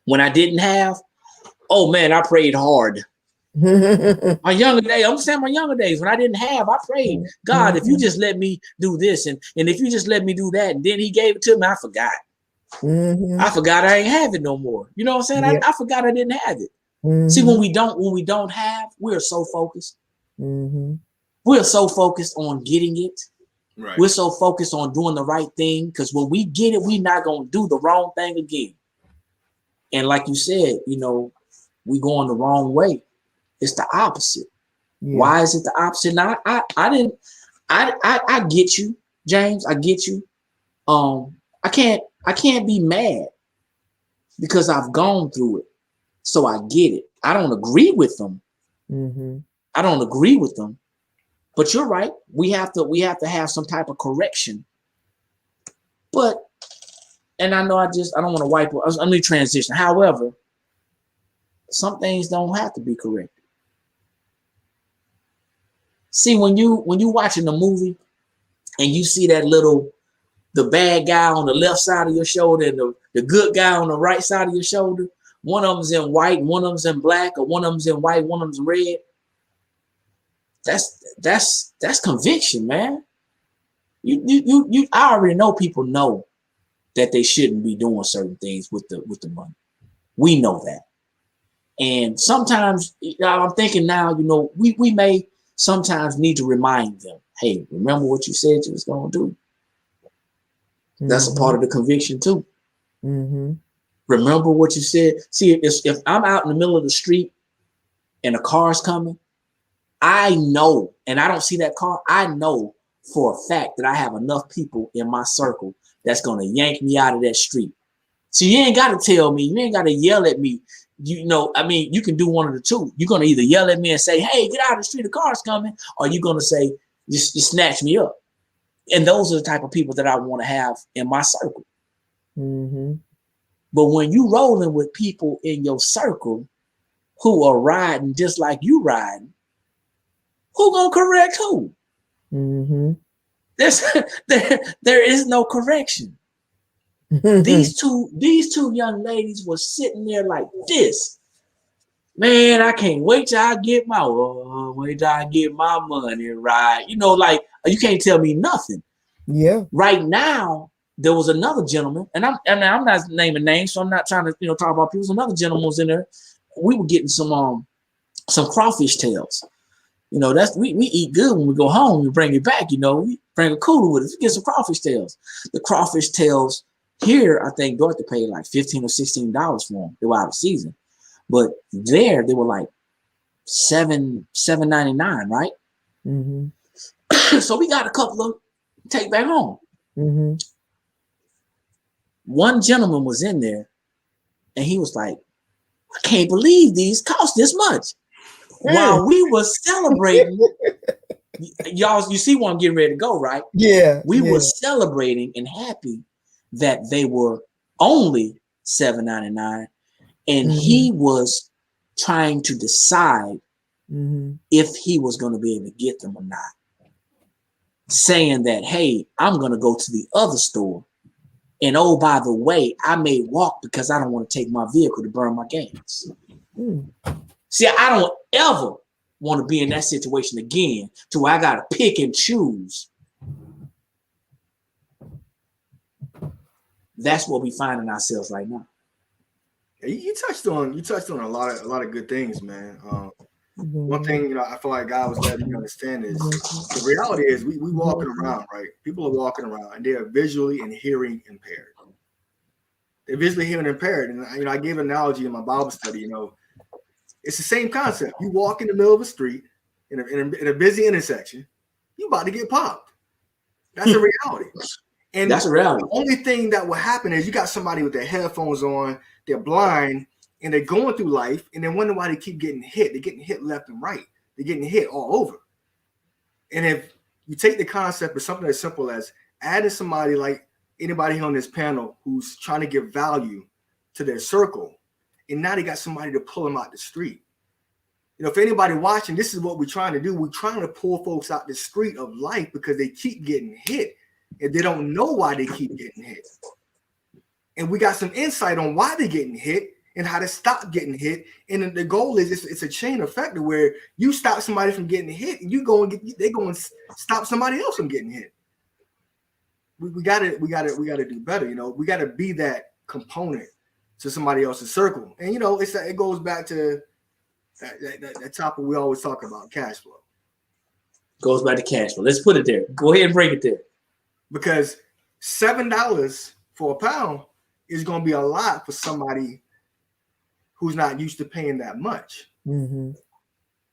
When I didn't have, oh man, I prayed hard. My younger days, I'm saying my younger days, when I didn't have, I prayed, God, if you just let me do this, and if you just let me do that, and then he gave it to me, I forgot. Mm-hmm. I forgot I ain't have it no more. You know what I'm saying? Yeah. I forgot I didn't have it. Mm-hmm. See, when we don't have, we're so focused. Mm-hmm. We're so focused on getting it. Right. We're so focused on doing the right thing, because when we get it, we're not going to do the wrong thing again. And like you said, we going the wrong way. It's the opposite. Yeah. Why is it the opposite? Now, I get you, James. I get you. I can't be mad because I've gone through it. So I get it. I don't agree with them. I don't agree with them. But you're right. We have to have some type of correction. But, and I know I don't want to wipe. Let me transition. However, some things don't have to be corrected. See, when you watching a movie and you see the bad guy on the left side of your shoulder and the good guy on the right side of your shoulder, one of them's in white, one of them's in black, or one of them's in white, one of them's red. That's conviction, man. I already know people know that they shouldn't be doing certain things with the money. We know that. And sometimes I'm thinking now, we may sometimes need to remind them, hey, remember what you said you was going to do. That's a part of the conviction too. Remember what you said. See, if I'm out in the middle of the street and a car's coming, I know, and I don't see that car, I know for a fact that I have enough people in my circle that's going to yank me out of that street. So you ain't got to tell me, you ain't got to yell at me. You can do one of the two. You're going to either yell at me and say, hey, get out of the street, the car's coming, or you're going to say, just snatch me up. And those are the type of people that I want to have in my circle. But when you rolling with people in your circle who are riding just like you riding, who gonna correct who? There is no correction. These two young ladies were sitting there like this. Man, I can't wait till I get my money right. Like you can't tell me nothing. Yeah. Right now, there was another gentleman, and I'm not naming names, so I'm not trying to talk about people. Another gentleman was in there. We were getting some crawfish tails. We eat good when we go home. We bring it back. We bring a cooler with us. We get some crawfish tails. The crawfish tails here, I think Dorothy paid like $15 or $16 for them. They were out of season, but there they were like $7.99, right? So we got a couple of take back home. One gentleman was in there, and he was like, "I can't believe these cost this much." While we were celebrating, y'all, you see where I'm getting ready to go, right? Yeah. We were celebrating and happy that they were only $7.99, and he was trying to decide if he was going to be able to get them or not. Saying that, hey, I'm going to go to the other store, and oh, by the way, I may walk because I don't want to take my vehicle to burn my gas. See, I don't ever want to be in that situation again to where I got to pick and choose. That's what we finding ourselves right now. You touched on a lot of good things, man. One thing I feel like God was letting me understand is the reality is we walking around, right? People are walking around and they are visually and hearing impaired. They're visually hearing impaired, and I gave an analogy in my Bible study. It's the same concept. You walk in the middle of a street in a busy intersection, you about to get popped. That's a reality. And that's a reality. The only thing that will happen is you got somebody with their headphones on, they're blind, and they're going through life, and they wonder why they keep getting hit. They're getting hit left and right. They're getting hit all over. And if you take the concept of something as simple as adding somebody like anybody here on this panel who's trying to give value to their circle, and now they got somebody to pull them out the street. If anybody watching, this is what we're trying to do. We're trying to pull folks out the street of life because they keep getting hit and they don't know why they keep getting hit. And we got some insight on why they're getting hit and how to stop getting hit. And the goal is it's a chain effect where you stop somebody from getting hit and they go and stop somebody else from getting hit. We gotta do better. We gotta be that component to somebody else's circle. And it goes back to that topic we always talk about, cash flow. Goes back to cash flow. Let's put it there. Go ahead and bring it there. Because $7 for a pound is going to be a lot for somebody who's not used to paying that much. And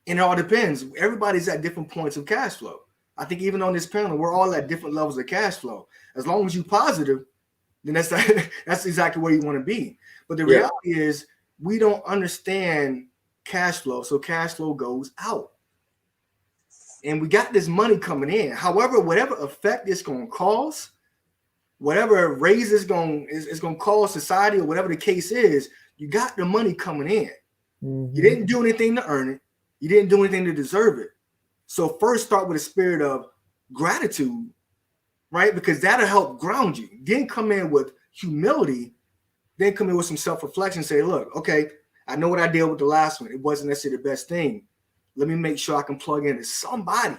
it all depends. Everybody's at different points of cash flow. I think even on this panel, we're all at different levels of cash flow. As long as you're positive, then that's exactly where you want to be. But the Yeah. reality is we don't understand cash flow. So cash flow goes out. And we got this money coming in. However, whatever effect it's going to cause, whatever raise is going to cause society or whatever the case is, you got the money coming in. You didn't do anything to earn it. You didn't do anything to deserve it. So first start with a spirit of gratitude, right? Because that'll help ground you. Then come in with humility. Then come in with some self-reflection. Say, look, okay, I know what I did with the last one. It wasn't necessarily the best thing. Let me make sure I can plug into somebody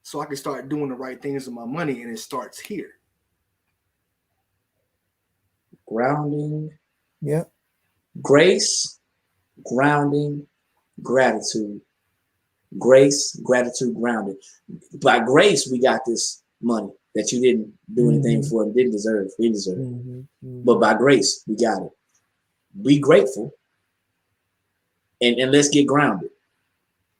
so I can start doing the right things with my money. And it starts here. Grounding. Yeah. Grace, grounding, gratitude. Grace, gratitude, grounding. By grace, we got this money that you didn't do anything for and didn't deserve. We deserve it. But by grace, we got it. Be grateful and let's get grounded.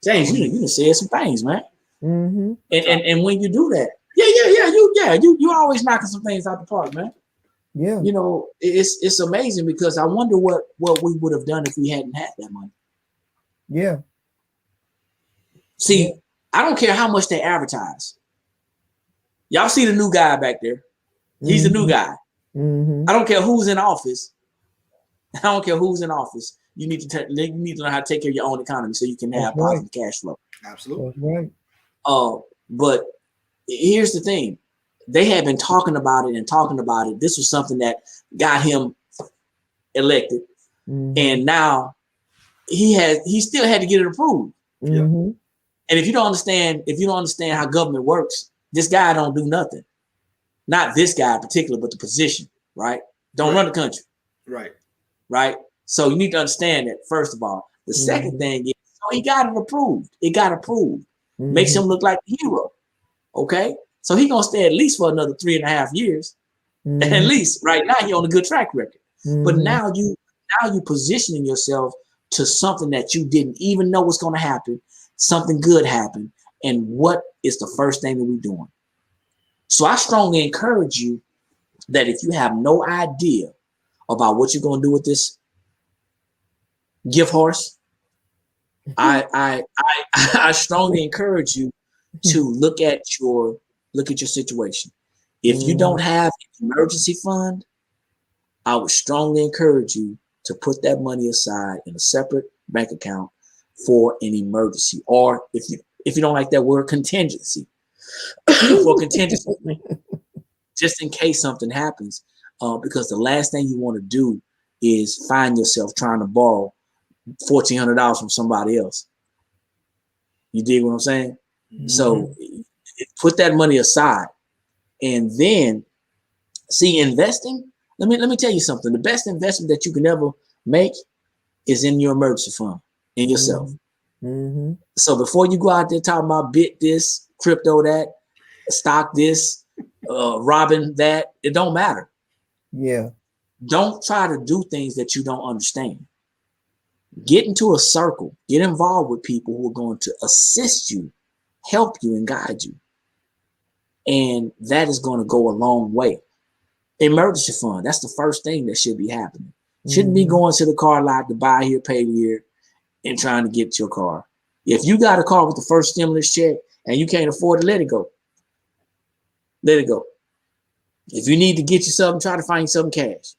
James, you can say some things, man. And when you do that, you always knocking some things out the park, man. Yeah. You know, it's amazing because I wonder what we would have done if we hadn't had that money. Yeah. See, I don't care how much they advertise. Y'all see the new guy back there. He's the new guy. I don't care who's in office. I don't care who's in office. You need to learn how to take care of your own economy so you can have positive cash flow. Absolutely. That's right. But here's the thing. They had been talking about it. This was something that got him elected. And now he still had to get it approved. And if you don't understand how government works, this guy don't do nothing. Not this guy in particular, but the position, right? Don't run the country. Right. So you need to understand that, first of all. The second thing is, so he got it approved. It got approved. Makes him look like a hero. Okay. So he's gonna stay at least for another 3.5 years. At least right now he on a good track record. But now you positioning yourself to something that you didn't even know was gonna happen. Something good happened. And what is the first thing that we're doing? So I strongly encourage you that if you have no idea about what you're gonna do with this gift horse, I strongly encourage you to look at your situation. If you don't have an emergency fund, I would strongly encourage you to put that money aside in a separate bank account for an emergency, or if you don't like that word, contingency, for contingency, just in case something happens. Because the last thing you want to do is find yourself trying to borrow $1,400 from somebody else. You dig what I'm saying? So put that money aside, and then see, investing. Let me tell you something. The best investment that you can ever make is in your emergency fund, in yourself. So before you go out there talking about bit this, crypto that, stock this, robbing that, it don't matter. Yeah. Don't try to do things that you don't understand. Get into a circle. Get involved with people who are going to assist you, help you, and guide you. And that is going to go a long way. Emergency fund, that's the first thing that should be happening. Shouldn't be going to the car lot to buy here, pay here, and trying to get your car. If you got a car with the first stimulus check and you can't afford it, let it go. Let it go. If you need to get you something, try to find some cash.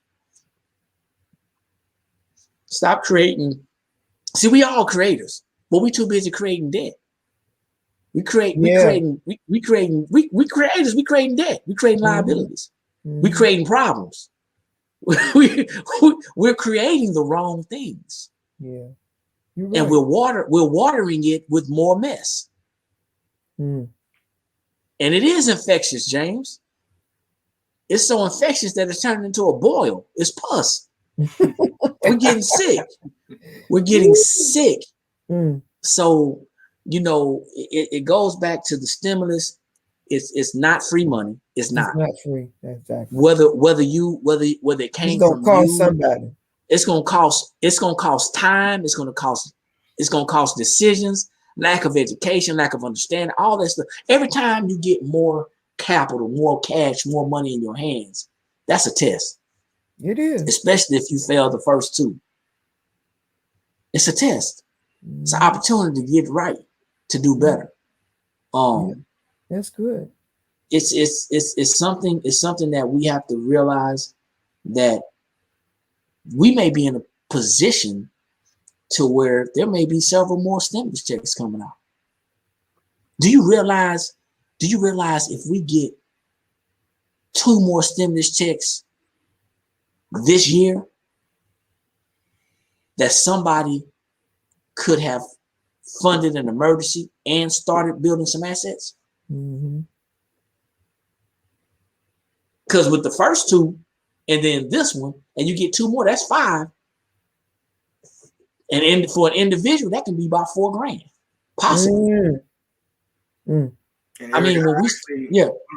Stop creating. See, we all creators, but we too busy creating debt. We creators. We creating debt. We creating liabilities. We creating problems. We're creating the wrong things. Yeah. Right. And we're watering it with more mess. And it is infectious, James. It's so infectious that it's turning into a boil. It's pus. We're getting sick. We're getting sick. So, you know, it goes back to the stimulus. It's not free money. It's not free. Exactly. Whether it came from cost you, somebody. It's gonna cost time. It's gonna cost decisions, lack of education, lack of understanding, all that stuff. Every time you get more capital, more cash, more money in your hands, That's a test. It is. Especially if you fail the first two. It's a test. It's an opportunity to get right, to do better. That's good. It's something that we have to realize that we may be in a position to where there may be several more stimulus checks coming out. Do you realize if we get 2 more stimulus checks this year, that somebody could have funded an emergency and started building some assets? Because with the first 2 and then this one, and you get 2 more, that's 5. And for an individual, that can be about $4,000, possibly. I mean,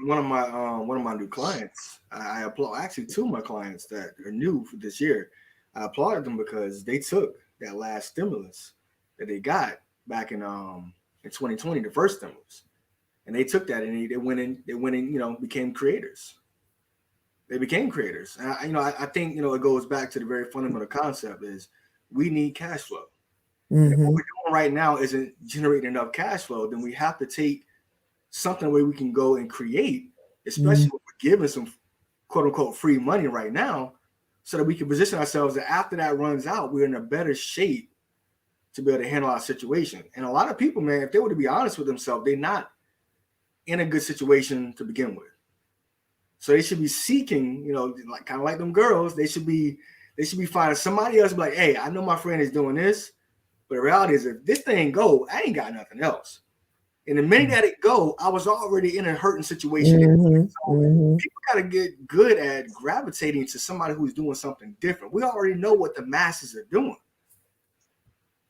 one of my new clients, I applaud, actually 2 of my clients that are new for this year. I applauded them because they took that last stimulus that they got back in 2020, the first stimulus, and they took that and they went in, became creators. They became creators, and I think it goes back to the very fundamental concept is we need cash flow. If what we're doing right now isn't generating enough cash flow, then we have to take something where we can go and create, especially when we're giving some quote unquote free money right now, so that we can position ourselves that after that runs out, we're in a better shape to be able to handle our situation. And a lot of people, man, if they were to be honest with themselves, they're not in a good situation to begin with. So they should be seeking, like kind of like them girls, they should be finding somebody else, be like, hey, I know my friend is doing this, but the reality is if this thing go, I ain't got nothing else. And the minute that it go, I was already in a hurting situation. So people got to get good at gravitating to somebody who's doing something different. We already know what the masses are doing.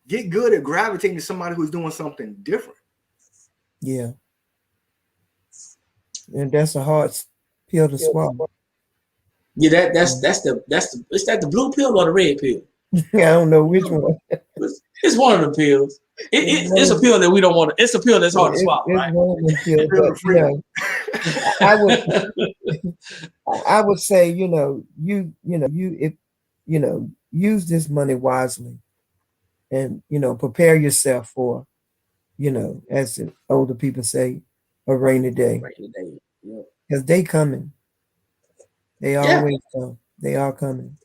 Get good at gravitating to somebody who's doing something different. Yeah. And that's a hard pill to swallow. Yeah, that's the blue pill or the red pill? I don't know which one. It's one of the pills. It's a pill that we don't want to. It's a pill that's hard to swallow, right? One of the pills, I would say, use this money wisely, and prepare yourself for, as the older people say, a rainy day. Because they coming. They always come. They are coming.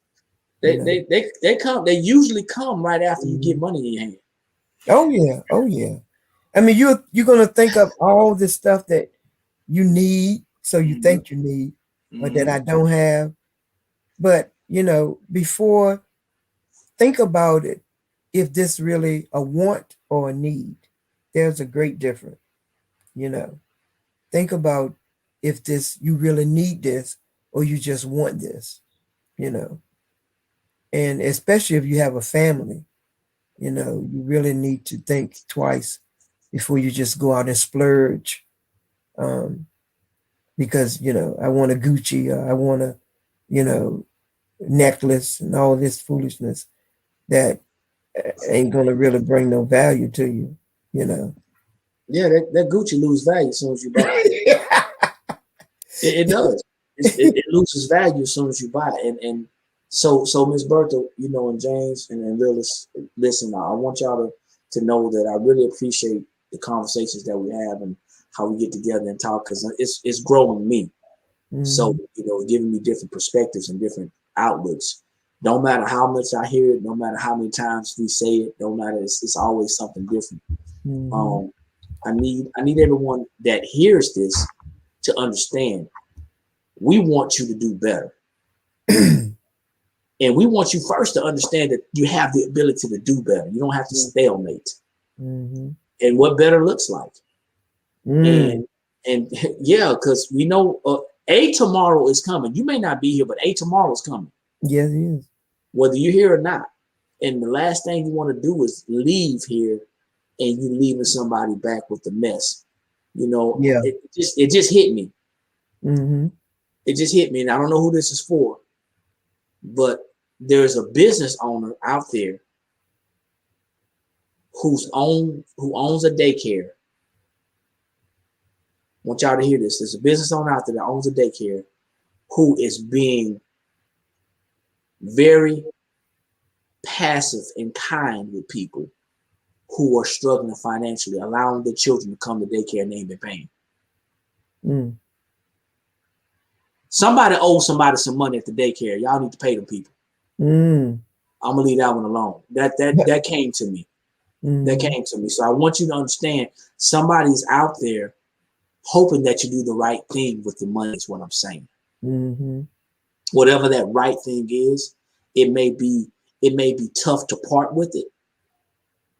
They come. They usually come right after you get money in your hand. Oh yeah. I mean, you're gonna think of all this stuff that you need, so you think you need, or that I don't have. But before, think about it. If this really a want or a need, there's a great difference. Think about if you really need this or you just want this. And especially if you have a family, you really need to think twice before you just go out and splurge. Because, I want a Gucci, or I want a, necklace and all this foolishness that ain't going to really bring no value to you, Yeah, that Gucci lose value as soon as you buy it. It does. It loses value as soon as you buy it. And so Ms. Bertha, and James and Lillis, listen, I want y'all to know that I really appreciate the conversations that we have and how we get together and talk, because it's growing me. So, giving me different perspectives and different outlooks. Don't matter how much I hear it, no matter how many times we say it, no matter, it's always something different. I need everyone that hears this to understand we want you to do better. And we want you first to understand that you have the ability to do better. You don't have to stalemate. And what better looks like. And yeah, because we know a tomorrow is coming. You may not be here, but a tomorrow is coming. Yes, it is. Whether you're here or not. And the last thing you want to do is leave here and you leaving somebody back with the mess. It just hit me. It just hit me, and I don't know who this is for, but there's a business owner out there who owns a daycare. I want y'all to hear this. There's a business owner out there that owns a daycare, who is being very passive and kind with people who are struggling financially, allowing their children to come to daycare and they ain't been paying. Mm. Somebody owes somebody some money at the daycare. Y'all need to pay them people. Mm. I'm gonna leave that one alone. That came to me. Mm. That came to me. So I want you to understand somebody's out there hoping that you do the right thing with the money is what I'm saying. Mm-hmm. Whatever that right thing is, it may be tough to part with it.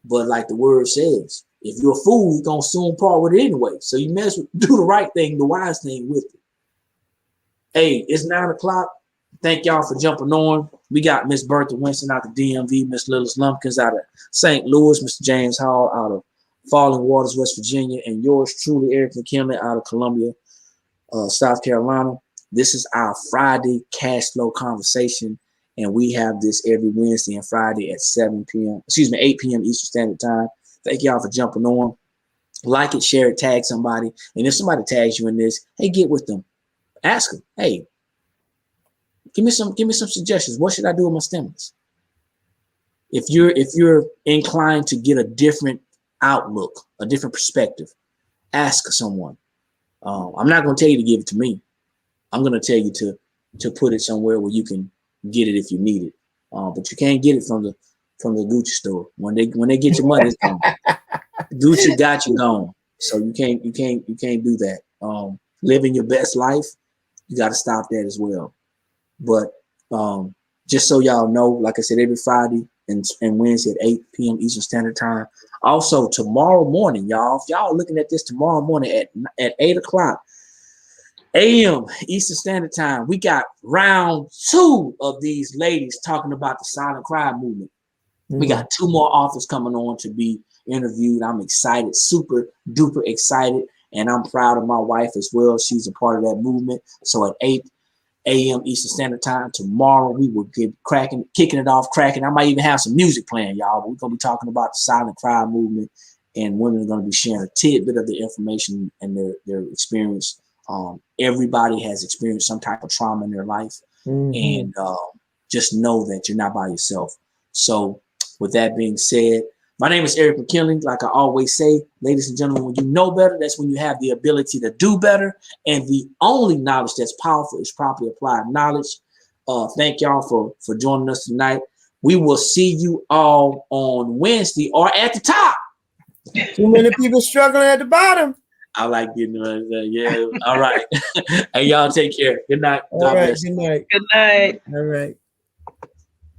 But like the word says, if you're a fool, you're gonna soon part with it anyway. So you may as well do the right thing, the wise thing with it. Hey, it's 9 o'clock. Thank y'all for jumping on. We got Miss Bertha Winston out of DMV, Miss Lillis Lumpkins out of St. Louis, Mr. James Hall out of Falling Waters, West Virginia, and yours truly, Eric McKinley out of Columbia, South Carolina. This is our Friday cash flow conversation, and we have this every Wednesday and Friday at 8 p.m. Eastern Standard Time. Thank y'all for jumping on. Like it, share it, tag somebody, and if somebody tags you in this, hey, get with them. Ask them, hey, give me some suggestions. What should I do with my stimulus? If you're inclined to get a different outlook, a different perspective, ask someone. I'm not going to tell you to give it to me. I'm going to tell you to put it somewhere where you can get it if you need it. But you can't get it from the Gucci store. When they get your money, it's gone. Gucci got you gone. So you can't do that. Living your best life, you got to stop that as well. But just so y'all know, like I said, every Friday and Wednesday at 8 p.m. Eastern Standard Time. Also, tomorrow morning, y'all, if y'all are looking at this tomorrow morning at 8 o'clock a.m. Eastern Standard Time, we got round 2 of these ladies talking about the silent crime movement. We got 2 more authors coming on to be interviewed. I'm excited, super duper excited, and I'm proud of my wife as well. She's a part of that movement. So at 8 a.m. Eastern Standard Time tomorrow, we will get kicking it off. I might even have some music playing, y'all. But we're gonna be talking about the silent crime movement, and women are gonna be sharing a tidbit of the information and their experience. Everybody has experienced some type of trauma in their life, and just know that you're not by yourself. So, with that being said, my name is Eric McKinley. Like I always say, ladies and gentlemen, when you know better, that's when you have the ability to do better. And the only knowledge that's powerful is properly applied knowledge. Thank y'all for joining us tonight. We will see you all on Wednesday or at the top. Too many people struggling at the bottom. I like getting yeah. All right. Hey, y'all take care. Good night. God bless. Good night. Good night. All right.